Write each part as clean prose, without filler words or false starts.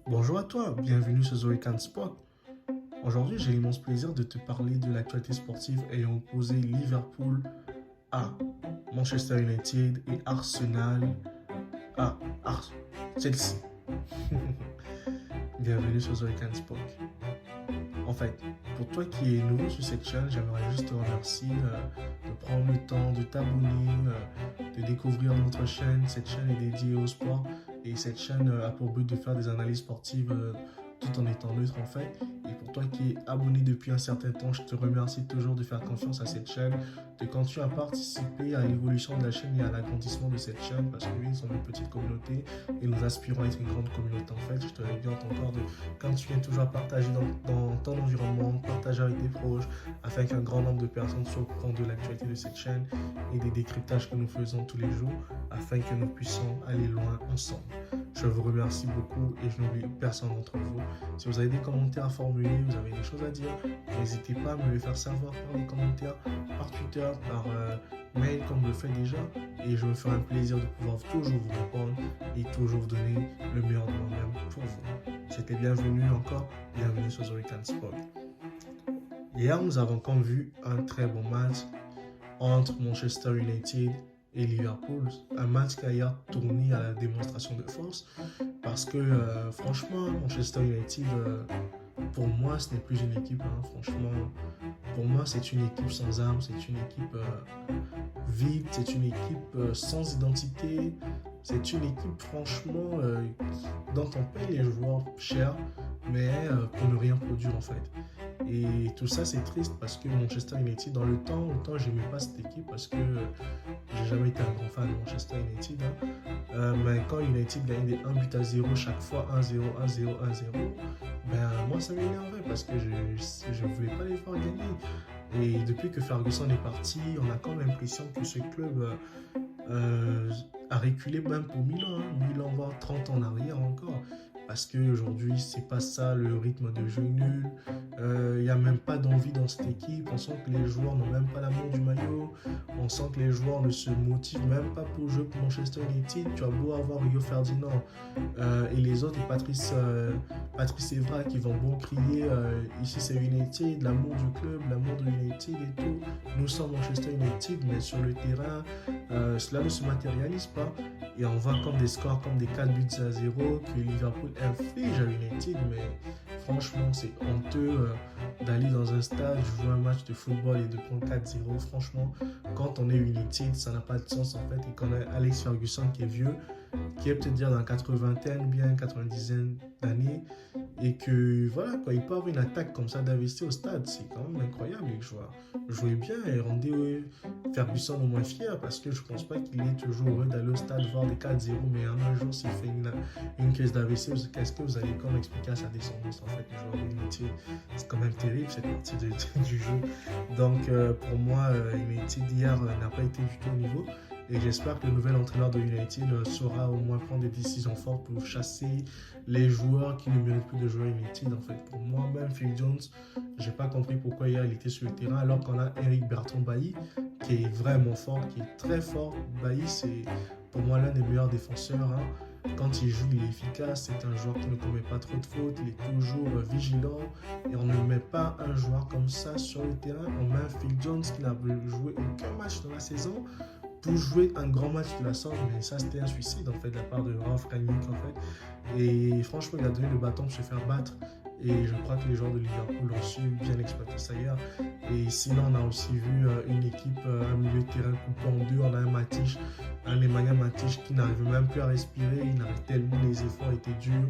Bonjour à toi, bienvenue sur Zoe Sport. Aujourd'hui, j'ai l'immense plaisir de te parler de l'actualité sportive ayant opposé Liverpool à Manchester United et Arsenal à Chelsea. Bienvenue sur Zoe Sport. En fait, pour toi qui es nouveau sur cette chaîne, j'aimerais juste te remercier de prendre le temps de t'abonner, de découvrir notre chaîne. Cette chaîne est dédiée au sport et cette chaîne a pour but de faire des analyses sportives tout en étant neutre en fait. Et pour toi qui es abonné depuis un certain temps, je te remercie toujours de faire confiance à cette chaîne, de continuer à participer à l'évolution de la chaîne et à l'agrandissement de cette chaîne parce que oui, nous sommes une petite communauté et nous aspirons à être une grande communauté en fait. Je te remercie encore de continuer toujours à partager dans ton environnement, partager avec tes proches afin qu'un grand nombre de personnes soient au courant de l'actualité de cette chaîne et des décryptages que nous faisons tous les jours afin que nous puissions aller loin ensemble. Je vous remercie beaucoup et je n'oublie personne d'entre vous. Si vous avez des commentaires à formuler, vous avez des choses à dire, n'hésitez pas à me les faire savoir par les commentaires, par Twitter, par mail comme je le fais déjà. Et je me ferai un plaisir de pouvoir toujours vous répondre et toujours vous donner le meilleur de moi-même pour vous. C'était bienvenue encore, bienvenue sur Zorican Sport. Hier, nous avons comme vu un très bon match entre Manchester United et Liverpool. Un match qui a hier tourné à la démonstration de force parce que franchement, Manchester United, pour moi, ce n'est plus une équipe. Franchement, pour moi, c'est une équipe sans âme, c'est une équipe vide, c'est une équipe sans identité. C'est une équipe, franchement, dont on paye les joueurs chers, mais pour ne rien produire en fait. Et tout ça, c'est triste parce que Manchester United, dans le temps, autant j'aimais pas cette équipe parce que j'ai jamais été un grand fan de Manchester United. Mais quand United gagnait des 1 but à 0 chaque fois, 1-0, 1-0, 1-0, ben moi ça m'énervait parce que je voulais pas les voir gagner. Et depuis que Ferguson est parti, on a quand même l'impression que ce club a reculé même pour Milan. Milan va 30 ans en arrière encore. Parce qu'aujourd'hui, c'est pas ça, le rythme de jeu nul. Il n'y a même pas d'envie dans cette équipe. On sent que les joueurs n'ont même pas l'amour du maillot. On sent que les joueurs ne se motivent même pas pour jouer pour Manchester United. Tu as beau avoir Rio Ferdinand et les autres, et Patrice Evra qui vont bon crier ici c'est United, l'amour du club, l'amour de United et tout. Nous sommes Manchester United, mais sur le terrain, cela ne se matérialise pas. Et on voit comme des scores comme des 4 buts à 0 que Liverpool inflige à United, mais franchement c'est honteux d'aller dans un stade, jouer un match de football et de prendre 4-0. Franchement, quand on est United, ça n'a pas de sens en fait. Et qu'on a Alex Ferguson qui est vieux, qui est peut-être dire dans 80 bien 90 d'années, et que voilà quoi, il peut avoir une attaque comme ça d'investir au stade, c'est quand même incroyable. Les joueurs jouaient bien et rendaient Ferguson au moins fier parce que je pense pas qu'il est toujours heureux d'aller au stade voir des 4-0, mais un jour s'il fait une crise d'AVC, qu'est-ce que vous allez comme expliquer à sa descendance en fait, les joueurs de United? C'est quand même terrible cette partie du jeu. Donc pour moi, United hier n'a pas été du tout au niveau. Et j'espère que le nouvel entraîneur de United saura au moins prendre des décisions fortes pour chasser les joueurs qui ne méritent plus de jouer à United. En fait, pour moi, même Phil Jones, j'ai pas compris pourquoi hier il était sur le terrain alors qu'on a Eric Bertrand Bailly qui est vraiment fort, qui est très fort. Bailly, c'est pour moi l'un des meilleurs défenseurs. Quand il joue, il est efficace. C'est un joueur qui ne commet pas trop de fautes. Il est toujours vigilant. Et on ne met pas un joueur comme ça sur le terrain. On met un Phil Jones qui n'a joué aucun match dans la saison pour jouer un grand match de la sorte, mais ça c'était un suicide en fait de la part de Ralf Rangnick en fait. Et franchement, il a donné le bâton pour se faire battre. Et je crois que les joueurs de Liverpool ont su bien exploiter ça hier. Et sinon, on a aussi vu une équipe, un milieu de terrain coupé en deux. On a un Nemanja Matic qui n'arrive même plus à respirer. Il n'arrive tellement, les efforts étaient durs.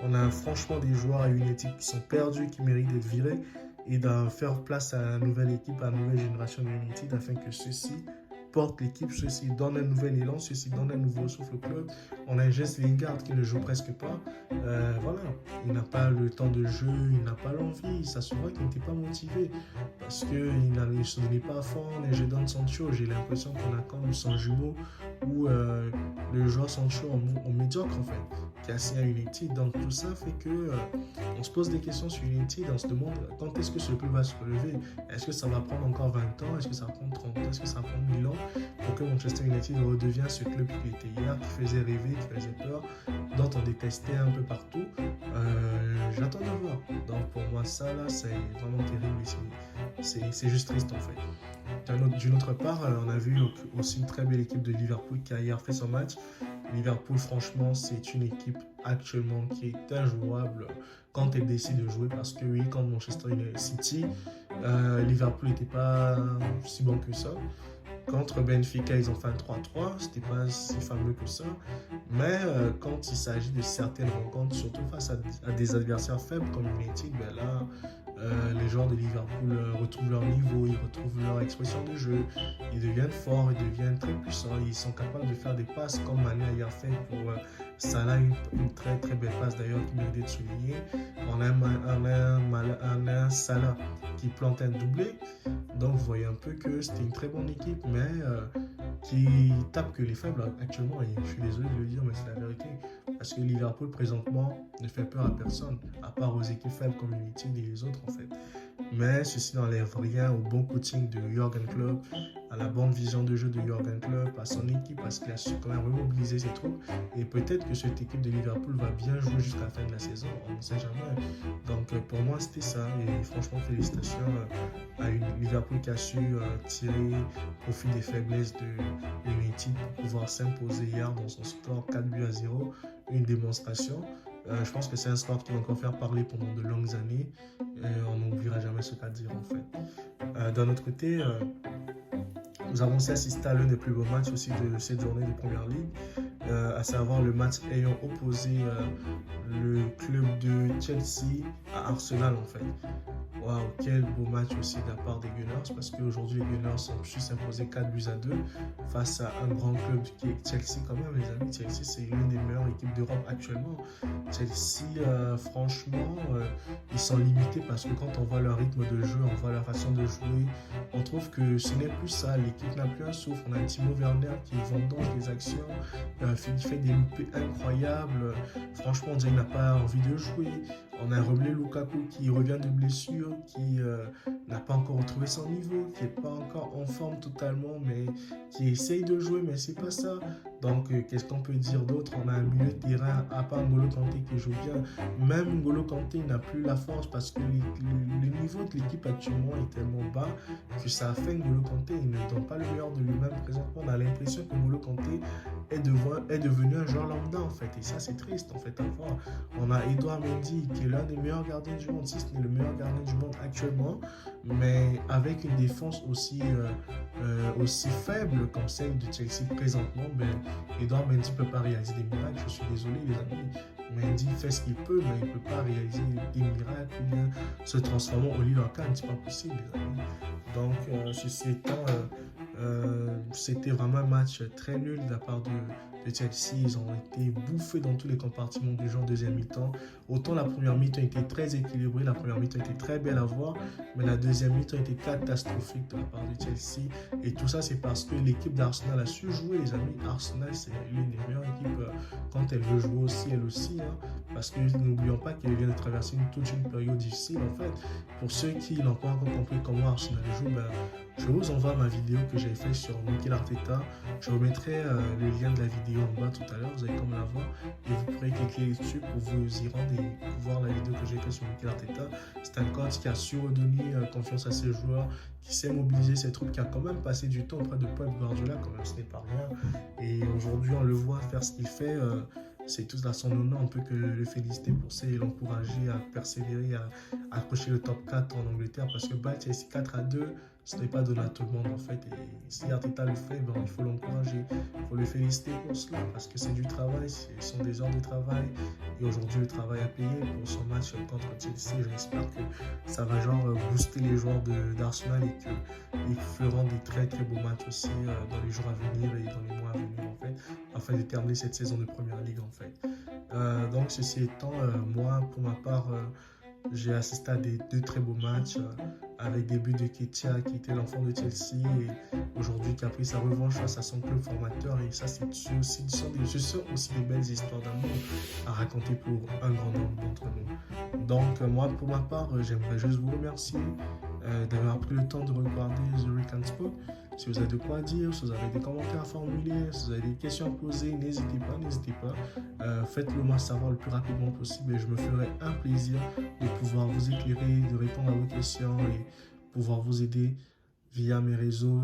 On a franchement des joueurs à une équipe qui sont perdus, qui méritent d'être virés et de faire place à la nouvelle équipe, à la nouvelle génération de United afin que ceux-ci porte l'équipe, ceci donne un nouvel élan, ceci donne un nouveau souffle au club. On a un Jens Lingard qui ne joue presque pas. Voilà, il n'a pas le temps de jeu, il n'a pas l'envie. Ça se voit qu'il n'était pas motivé parce qu'il ne se donnait pas à fond. Et Jadon Sancho, j'ai l'impression qu'on a comme son jumeau ou le joueur Sancho en médiocre en fait, qui est assis à United. Donc tout ça fait que on se pose des questions sur United, on se demande quand est-ce que ce club va se relever. Est-ce que ça va prendre encore 20 ans? Est-ce que ça va prendre 30 ans? Est-ce que ça va prendre 1000 ans? pour que Manchester United redevienne ce club qu'il était hier, qui faisait rêver, qui faisait peur, dont on détestait un peu partout. J'attends de voir. Donc pour moi, ça là, c'est vraiment terrible et c'est juste triste en fait. D'une autre part, on a vu aussi une très belle équipe de Liverpool qui a hier fait son match. Liverpool, franchement, c'est une équipe actuellement qui est injouable quand elle décide de jouer parce que oui, quand Manchester City, Liverpool n'était pas si bon que ça. Contre Benfica, ils ont fait un 3-3, c'était pas si fameux que ça. Mais quand il s'agit de certaines rencontres, surtout face à des adversaires faibles comme United, ben là, les joueurs de Liverpool retrouvent leur niveau, ils retrouvent leur expression de jeu, ils deviennent forts, ils deviennent très puissants, ils sont capables de faire des passes comme Mané a hier fait pour Salah, une très très belle passe d'ailleurs qui mérite d'être soulignée. On a un Salah qui plante un doublé, donc vous voyez un peu que c'était une très bonne équipe, mais qui tape que les faibles actuellement, et je suis désolé de le dire, mais c'est la vérité. Parce que Liverpool, présentement, ne fait peur à personne, à part aux équipes faibles comme United et les autres, en fait. Mais ceci n'enlève rien au bon coaching de Jürgen Klopp, à la bonne vision de jeu de Jürgen Klopp, à son équipe, parce qu'il a su quand même remobiliser ses troupes. Et peut-être que cette équipe de Liverpool va bien jouer jusqu'à la fin de la saison, on ne sait jamais. Donc pour moi, c'était ça. Et franchement, félicitations à Liverpool qui a su tirer profit des faiblesses de United pour pouvoir s'imposer hier dans son score 4-0. Une démonstration. Je pense que c'est un score qui va encore faire parler pendant de longues années. On n'oubliera jamais ce qu'a dit en fait. D'un autre côté, nous avons aussi assisté à l'un des plus beaux matchs aussi de cette journée de Première Ligue, à savoir le match ayant opposé le club de Chelsea à Arsenal en fait. Waouh, quel beau match aussi de la part des Gunners, parce qu'aujourd'hui les Gunners ont pu s'imposer 4-2 face à un grand club qui est Chelsea quand même, les amis. Chelsea, c'est l'une des meilleures équipes d'Europe actuellement. Chelsea, franchement, ils sont limités parce que quand on voit leur rythme de jeu, on voit leur façon de jouer, on trouve que ce n'est plus ça. L'équipe n'a plus un souffle. On a Timo Werner qui vendange des actions, qui fait des loupés incroyables. Franchement, on dirait qu'il n'a pas envie de jouer. On a Romelu Lukaku qui revient de blessure, qui n'a pas encore retrouvé son niveau, qui n'est pas encore en forme totalement, mais qui essaye de jouer, mais c'est pas ça. Donc, qu'est-ce qu'on peut dire d'autre? On a un milieu de terrain, à part N'Golo Kanté qui joue bien. Même N'Golo Kanté n'a plus la force parce que le niveau de l'équipe actuellement est tellement bas que ça a fait N'Golo Kanté. Il ne donne pas le meilleur de lui-même. Présentement, on a l'impression que N'Golo Kanté est devenu un joueur lambda en fait. Et ça, c'est triste en fait à voir. On a Edouard Mendy qui est l'un des meilleurs gardiens du monde, si ce n'est le meilleur gardien du monde actuellement, mais avec une défense aussi faible comme celle de Chelsea présentement, ben, Edouard Mendy ne peut pas réaliser des miracles. Je suis désolé les amis. Mendy fait ce qu'il peut, mais il ne peut pas réaliser des miracles ou bien se transformer au Lille en Cannes, c'est pas possible les amis. Donc ceci étant, c'était vraiment un match très nul de la part de Chelsea. Ils ont été bouffés dans tous les compartiments du jeu en deuxième mi-temps. Autant la première mi-temps était très équilibrée, la première mi-temps était très belle à voir, mais la deuxième mi-temps était catastrophique de la part de Chelsea. Et tout ça, c'est parce que l'équipe d'Arsenal a su jouer, les amis. Arsenal, c'est l'une des meilleures équipes quand elle veut jouer aussi, elle aussi. Parce que n'oublions pas qu'elle vient de traverser toute une période difficile, en fait. Pour ceux qui n'ont pas encore compris comment Arsenal joue, ben, je vous envoie ma vidéo que j'ai faite sur Mikel Arteta. Je remettrai le lien de la vidéo en bas tout à l'heure, vous allez comme la voir et vous pourrez cliquer dessus pour vous y rendre et voir la vidéo que j'ai faite sur Mikel Arteta. C'est un coach qui a su redonner confiance à ses joueurs, qui sait mobiliser ses troupes, qui a quand même passé du temps auprès de Pep Guardiola, quand même ce n'est pas rien. Et aujourd'hui on le voit faire ce qu'il fait. C'est tout à son honneur, on peut que le féliciter pour ça et l'encourager à persévérer, à accrocher le top 4 en Angleterre, parce que battre Chelsea 4-2, ce n'est pas donné à tout le monde en fait. Et si Arteta le fait, ben, il faut l'encourager, il faut le féliciter pour cela, parce que c'est du travail, ce sont des heures de travail. Et aujourd'hui, le travail a payé pour son match contre Chelsea. J'espère que ça va booster les joueurs d'Arsenal et qu'ils feront des très très beaux matchs aussi dans les jours à venir et dans les mois à venir en fait, afin de terminer cette saison de Première Ligue en fait. Donc ceci étant, moi pour ma part, j'ai assisté à deux très beaux matchs avec des buts de Ketia qui était l'enfant de Chelsea et aujourd'hui qui a pris sa revanche face à son club formateur, et ça c'est aussi, ce sont aussi des belles histoires d'amour à raconter pour un grand nombre d'entre nous. Donc moi pour ma part, j'aimerais juste vous remercier d'avoir pris le temps de regarder The Rick and Spoke. Si vous avez de quoi dire, si vous avez des commentaires à formuler, si vous avez des questions à poser, n'hésitez pas. Faites-le moi savoir le plus rapidement possible et je me ferai un plaisir de pouvoir vous éclairer, de répondre à vos questions et pouvoir vous aider via mes réseaux.